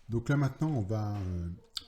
Donc là maintenant, on va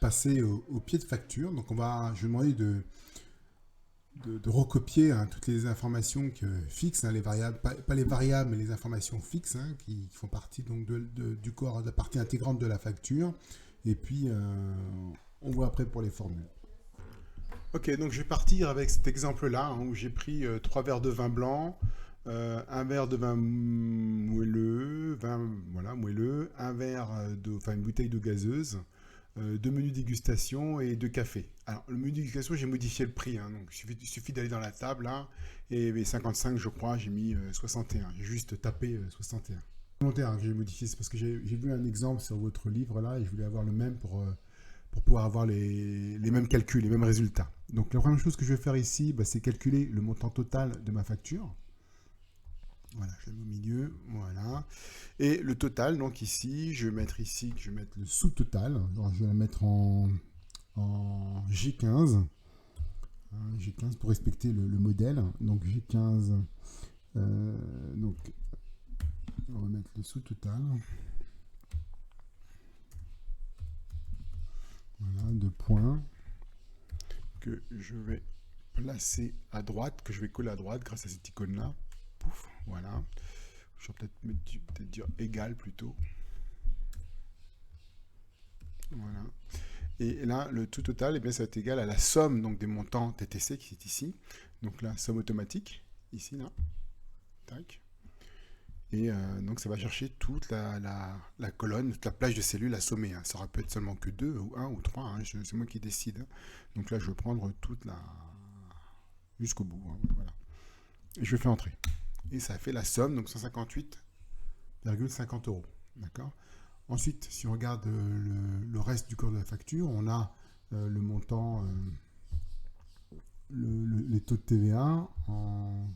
passer au pied de facture. Donc je vais demander de recopier hein, toutes les informations fixes, hein, les variables, pas les variables, mais les informations fixes hein, qui font partie donc du corps, de la partie intégrante de la facture. Et puis, on voit après pour les formules. Ok, donc je vais partir avec cet exemple-là hein, où j'ai pris 3 verres de vin blanc, un verre de vin moelleux, voilà, moelleux, enfin une bouteille de gazeuse, 2 menus dégustation et 2 cafés. Alors, le menu dégustation, j'ai modifié le prix. Hein, donc, il suffit d'aller dans la table. Là, et 55, je crois, j'ai mis 61. J'ai juste tapé 61. Le volontaire que j'ai modifié, c'est parce que j'ai vu un exemple sur votre livre là et je voulais avoir le même pour pouvoir avoir les mêmes calculs, les mêmes résultats. Donc, la première chose que je vais faire ici, bah, c'est calculer le montant total de ma facture. Voilà, je le mets au milieu, voilà. Et le total, donc ici, je vais mettre ici, je vais mettre le sous-total. Alors, je vais la mettre en G15. Hein, G15 pour respecter le modèle. Donc G15, donc on va mettre le sous-total. Voilà, 2 points que je vais placer à droite, que je vais coller à droite grâce à cette icône-là. Pouf, voilà. Je vais peut-être dire égal plutôt. Voilà. Et là, le tout total, eh bien, ça va être égal à la somme donc, des montants TTC qui est ici. Donc la somme automatique, ici, là. Tac. Et donc ça va chercher toute la colonne, toute la plage de cellules à sommer. Hein. Ça aurait pu être seulement que 2, ou 1, ou 3. Hein. C'est moi qui décide. Hein. Donc là, je vais prendre toute la... jusqu'au bout. Hein. Voilà. Et je fais entrer. Et ça fait la somme, donc 158,50 euros. D'accord. Ensuite, si on regarde le reste du corps de la facture, on a le montant, les taux de TVA en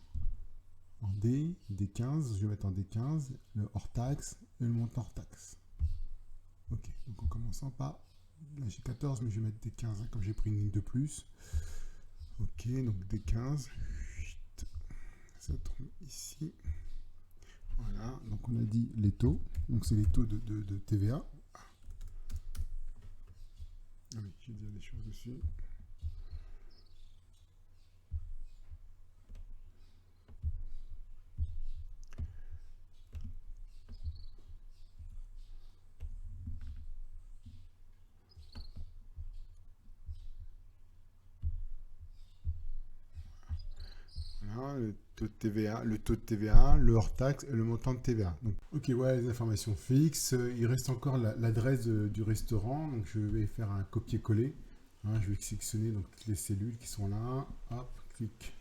D15, je vais mettre en D15, le hors taxe et le montant hors taxe. Ok, donc en commençant par, là j'ai 14, mais je vais mettre D15, hein, comme j'ai pris une ligne de plus. Ok, donc D15, ça tombe ici. Voilà, donc on a dit les taux, donc c'est les taux de TVA. Ah oui, j'ai dit des choses dessus. Voilà, le taux de TVA, le hors taxe et le montant de TVA. Donc, ok, voilà les informations fixes. Il reste encore l'adresse du restaurant. Donc je vais faire un copier-coller. Hein, je vais sélectionner donc, toutes les cellules qui sont là. Hop, clic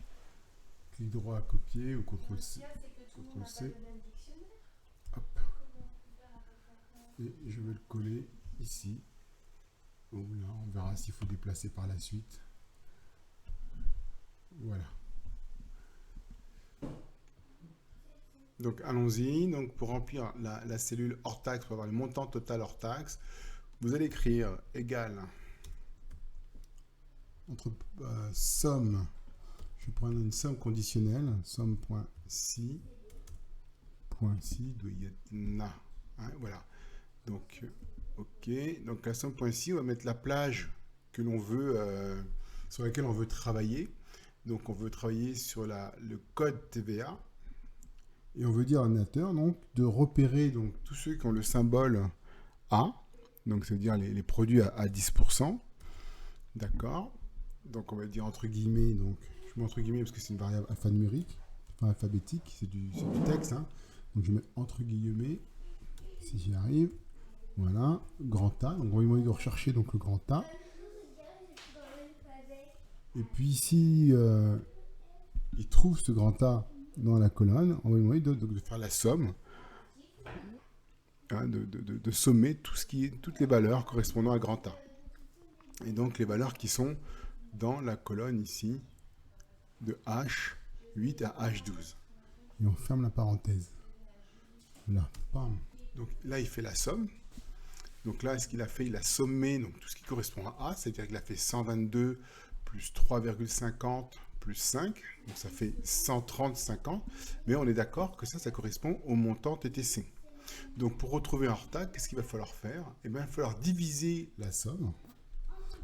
droit à copier ou CTRL C. CTRL C. Hop. Et je vais le coller ici. Ou là, on verra s'il faut déplacer par la suite. Voilà. Donc allons-y. Donc pour remplir la cellule hors taxe, pour avoir le montant total hors taxe, vous allez écrire égal entre somme. Je vais prendre une somme conditionnelle, somme.si, doit y être na. Hein, voilà. Donc ok. Donc la somme.si, on va mettre la plage que l'on veut, sur laquelle on veut travailler. Donc on veut travailler sur le code TVA. Et on veut dire à l'ordinateur donc, de repérer donc, tous ceux qui ont le symbole A, donc c'est-à-dire les produits à 10%. D'accord. Donc on va dire entre guillemets, donc je mets entre guillemets parce que c'est une variable alphanumérique, enfin alphabétique, c'est du texte. Hein. Donc je mets entre guillemets, si j'y arrive. Voilà, grand A. Donc on va lui demander de rechercher donc, le grand A. Et puis si il trouve ce grand A dans la colonne, on va lui demander de faire la somme, hein, de sommer toutes les valeurs correspondant à grand A. Et donc les valeurs qui sont dans la colonne ici, de H8 à H12. Et on ferme la parenthèse. Là, bam. Donc là, il fait la somme. Donc là, ce qu'il a fait, il a sommé donc, tout ce qui correspond à A, c'est-à-dire qu'il a fait 122 plus 3,50 plus 5, donc ça fait 130,50. Mais on est d'accord que ça correspond au montant TTC. Donc pour retrouver un hors-taxe, qu'est-ce qu'il va falloir faire? Eh bien, il va falloir diviser la somme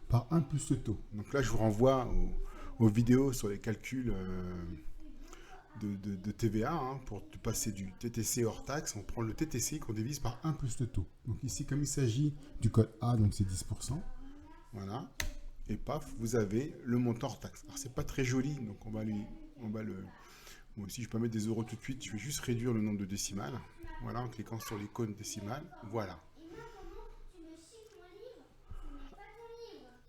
par 1 plus le taux. Donc là, je vous renvoie aux vidéos sur les calculs de TVA, hein, pour passer du TTC hors taxe. On prend le TTC qu'on divise par 1 plus le taux. Donc ici, comme il s'agit du code A, donc c'est 10%. Voilà. Et paf, vous avez le montant hors taxe. Alors c'est pas très joli, donc on va le... Moi aussi, je peux mettre des euros tout de suite. Je vais juste réduire le nombre de décimales. Voilà, en cliquant sur l'icône décimale. Voilà.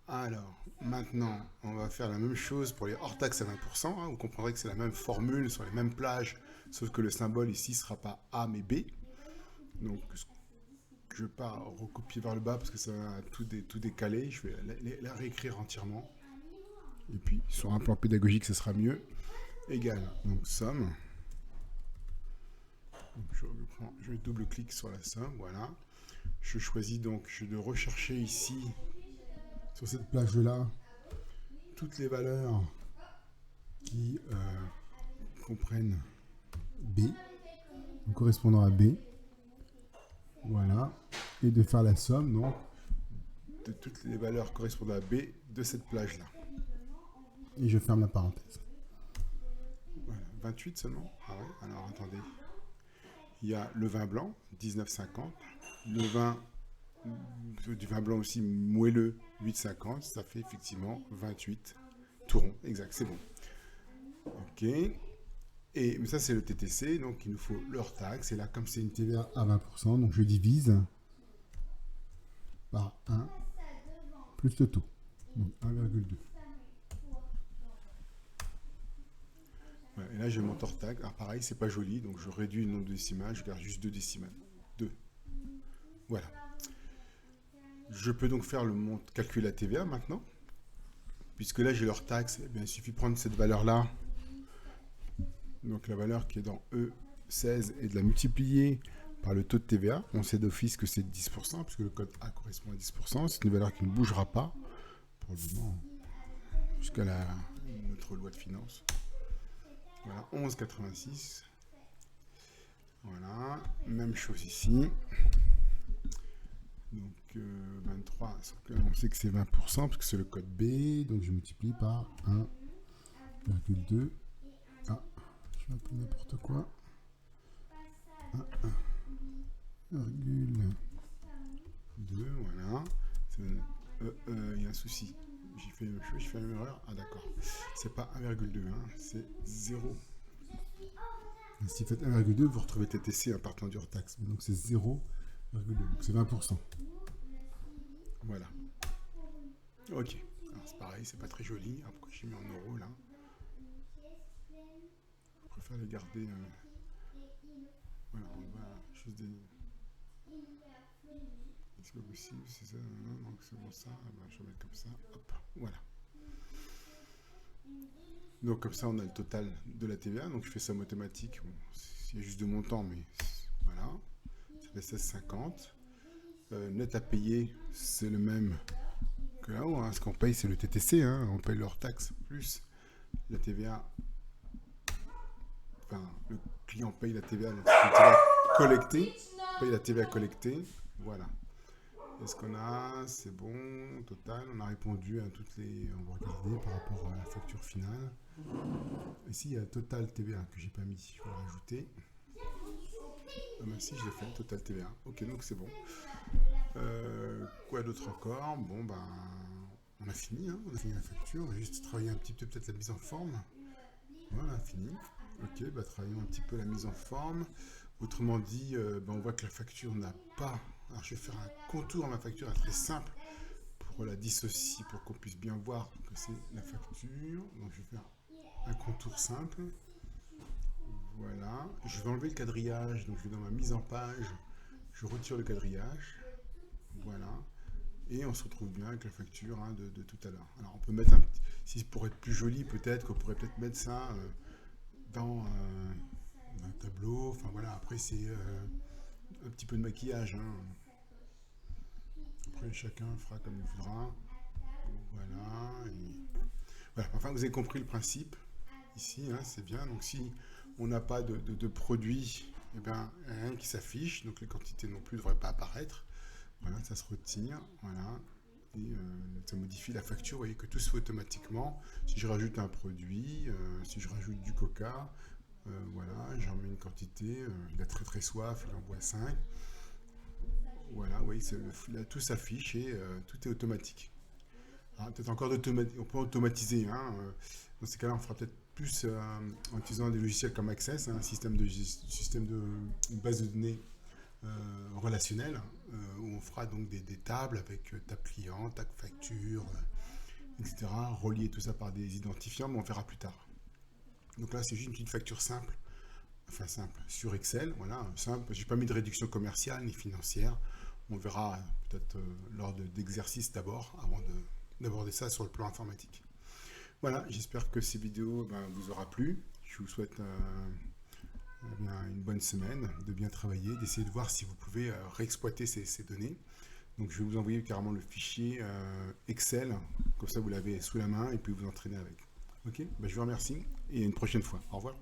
Alors, maintenant, on va faire la même chose pour les hors taxes à 20%. Hein. Vous comprendrez que c'est la même formule sur les mêmes plages, sauf que le symbole ici ne sera pas A mais B. Donc, je ne vais pas recopier vers le bas parce que ça va tout décaler. Je vais la réécrire entièrement. Et puis, sur un plan pédagogique, ce sera mieux. Égal, donc somme. Donc, je double-clique sur la somme, voilà. Je choisis donc de rechercher ici, sur cette plage-là, toutes les valeurs qui comprennent B, correspondant à B. Voilà. Et de faire la somme, donc, de toutes les valeurs correspondant à B de cette plage-là. Et je ferme la parenthèse. Voilà. 28 seulement? Ah ouais, alors attendez. Il y a le vin blanc, 19,50. Le vin du vin blanc aussi moelleux, 8,50. Ça fait effectivement 28. Tout rond, exact, c'est bon. Ok. Mais ça, c'est le TTC, donc il nous faut leur taxe. Et là, comme c'est une TVA à 20%, donc je divise par 1 plus le taux. Donc 1,2. Voilà, et là, j'ai mon hors taxe. Alors pareil, c'est pas joli, donc je réduis le nombre de décimales, je garde juste 2 décimales. 2. Voilà. Je peux donc faire calculer la TVA maintenant. Puisque là, j'ai leur taxe, eh bien, il suffit de prendre cette valeur-là. Donc la valeur qui est dans E16 et de la multiplier par le taux de TVA. On sait d'office que c'est 10%, puisque le code A correspond à 10%. C'est une valeur qui ne bougera pas pour le moment, jusqu'à notre loi de finances. Voilà, 11,86. Voilà, même chose ici. Donc 23, on sait que c'est 20%, parce que c'est le code B. Donc je multiplie par 1,2. Ah, je fais un peu n'importe quoi. 1,2, voilà. Il y a un souci. J'ai fait la même chose, j'ai fait la même erreur. Ah d'accord. C'est pas 1,2, hein, c'est 0. Si vous faites 1,2, vous retrouvez TTC en partant du hors taxe. Donc c'est 0,2. Donc c'est 20%. Voilà. Ok. Alors c'est pareil, c'est pas très joli. Alors, pourquoi j'ai mis en euros là? Je préfère les garder. Voilà, on va juste des. C'est pas possible, c'est ça, non, donc c'est bon ça. Je vais mettre comme ça. Hop, voilà. Donc comme ça, on a le total de la TVA. Donc je fais ça en mathématiques. Bon, il y a juste de montant, mais voilà. Ça fait 16,50. Net à payer, c'est le même que là-haut. Hein. Ce qu'on paye, c'est le TTC. Hein. On paye leur taxe plus la TVA. Enfin, le client paye la TVA, donc c'est la TVA collectée. Paye la TVA collectée. Voilà. Est-ce qu'on a? C'est bon, total. On a répondu à toutes les. On va regarder par rapport à la facture finale. Ici, il y a total TVA que j'ai pas mis. Je vais le rajouter. Ah ben si, je l'ai fait, total TVA. Ok, donc c'est bon. Quoi d'autre encore? Bon, ben, on a fini. Hein, on a fini la facture. On va juste travailler un petit peu peut-être la mise en forme. Voilà, fini. Ok, bah, travaillons un petit peu la mise en forme. Autrement dit, on voit que la facture n'a pas. Alors, je vais faire un contour à ma facture très simple pour la dissocier, pour qu'on puisse bien voir que c'est la facture. Donc, je vais faire un contour simple. Voilà. Je vais enlever le quadrillage. Donc, je vais dans ma mise en page. Je retire le quadrillage. Voilà. Et on se retrouve bien avec la facture de tout à l'heure. Alors, on peut mettre un petit. Si pour être plus joli, peut-être qu'on pourrait peut-être mettre ça dans un tableau. Enfin, voilà. Après, c'est un petit peu de maquillage. Hein. Après, chacun fera comme il voudra. Voilà. Voilà. Enfin, vous avez compris le principe. Ici, hein, c'est bien. Donc, si on n'a pas de produit et bien, rien qui s'affiche, donc les quantités non plus ne devraient pas apparaître. Voilà, ça se retire, voilà. Et ça modifie la facture, vous voyez que tout se fait automatiquement. Si je rajoute un produit, si je rajoute du coca, voilà, j'en mets une quantité, il a très très soif, il en boit 5. Voilà, oui, là, tout s'affiche et tout est automatique. Ah, peut-être encore on peut automatiser. Hein, dans ces cas-là, on fera peut-être plus en utilisant des logiciels comme Access, hein, un système de une base de données relationnelle, où on fera donc des tables avec table client, table facture, etc. Relier tout ça par des identifiants, mais on verra plus tard. Donc là, c'est juste une petite facture simple, enfin simple, sur Excel, voilà, simple. J'ai pas mis de réduction commerciale ni financière. On verra peut-être lors d'exercices d'abord, avant d'aborder ça sur le plan informatique. Voilà, j'espère que ces vidéos vous aura plu. Je vous souhaite une bonne semaine, de bien travailler, d'essayer de voir si vous pouvez réexploiter ces données. Donc je vais vous envoyer carrément le fichier Excel, comme ça vous l'avez sous la main et puis vous entraînez avec. Ok, je vous remercie et à une prochaine fois. Au revoir.